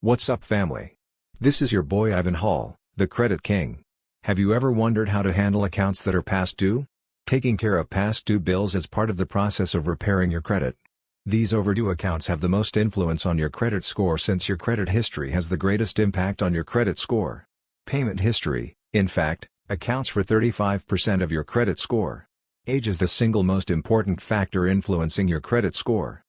What's up, family? This is your boy Ivan Hall, the Credit King. Have you ever wondered how to handle accounts that are past due? Taking care of past due bills is part of the process of repairing your credit. These overdue accounts have the most influence on your credit score since your credit history has the greatest impact on your credit score. Payment history, in fact, accounts for 35% of your credit score. Age is the single most important factor influencing your credit score.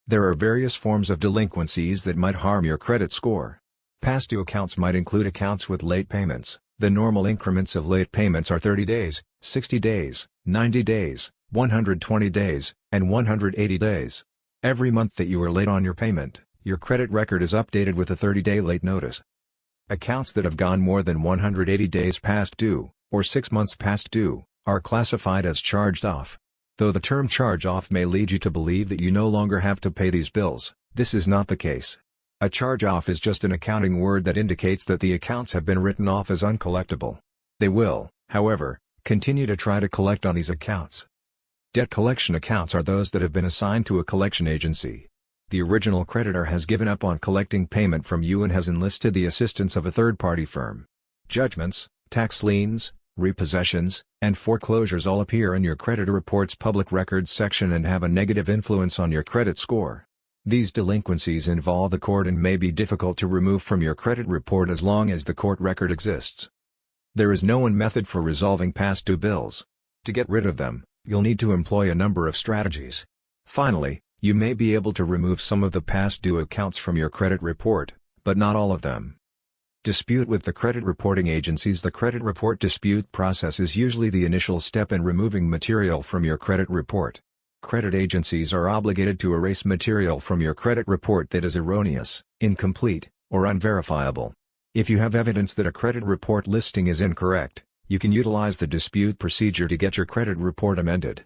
There are various forms of delinquencies that might harm your credit score. Past due accounts might include accounts with late payments. The normal increments of late payments are 30 days, 60 days, 90 days, 120 days, and 180 days. Every month that you are late on your payment, your credit record is updated with a 30-day late notice. Accounts that have gone more than 180 days past due, or 6 months past due, are classified as charged off. Though the term charge-off may lead you to believe that you no longer have to pay these bills, this is not the case. A charge-off is just an accounting word that indicates that the accounts have been written off as uncollectible. They will, however, continue to try to collect on these accounts. Debt collection accounts are those that have been assigned to a collection agency. The original creditor has given up on collecting payment from you and has enlisted the assistance of a third-party firm. Judgments, tax liens, repossessions, and foreclosures all appear in your creditor report's public records section and have a negative influence on your credit score. These delinquencies involve the court and may be difficult to remove from your credit report as long as the court record exists. There is no one method for resolving past due bills. To get rid of them, you'll need to employ a number of strategies. Finally, you may be able to remove some of the past due accounts from your credit report, but not all of them. Dispute with the credit reporting agencies. The credit report dispute process is usually the initial step in removing material from your credit report. Credit agencies are obligated to erase material from your credit report that is erroneous, incomplete, or unverifiable. If you have evidence that a credit report listing is incorrect, you can utilize the dispute procedure to get your credit report amended.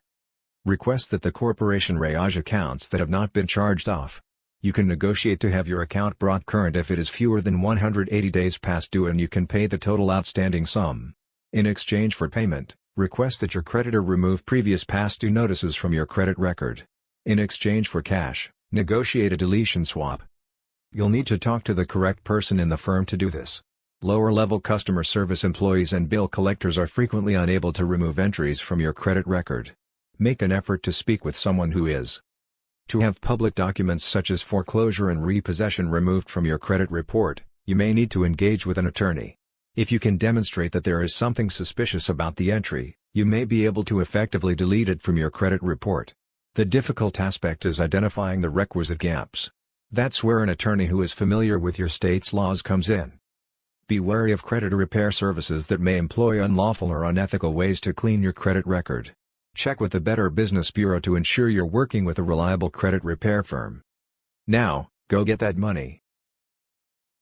Request that the corporation reage accounts that have not been charged off. You can negotiate to have your account brought current if it is fewer than 180 days past due and you can pay the total outstanding sum. In exchange for payment, request that your creditor remove previous past due notices from your credit record. In exchange for cash, negotiate a deletion swap. You'll need to talk to the correct person in the firm to do this. Lower-level customer service employees and bill collectors are frequently unable to remove entries from your credit record. Make an effort to speak with someone who is. To have public documents such as foreclosure and repossession removed from your credit report, you may need to engage with an attorney. If you can demonstrate that there is something suspicious about the entry, you may be able to effectively delete it from your credit report. The difficult aspect is identifying the requisite gaps. That's where an attorney who is familiar with your state's laws comes in. Be wary of creditor repair services that may employ unlawful or unethical ways to clean your credit record. Check with the Better Business Bureau to ensure you're working with a reliable credit repair firm. Now, go get that money.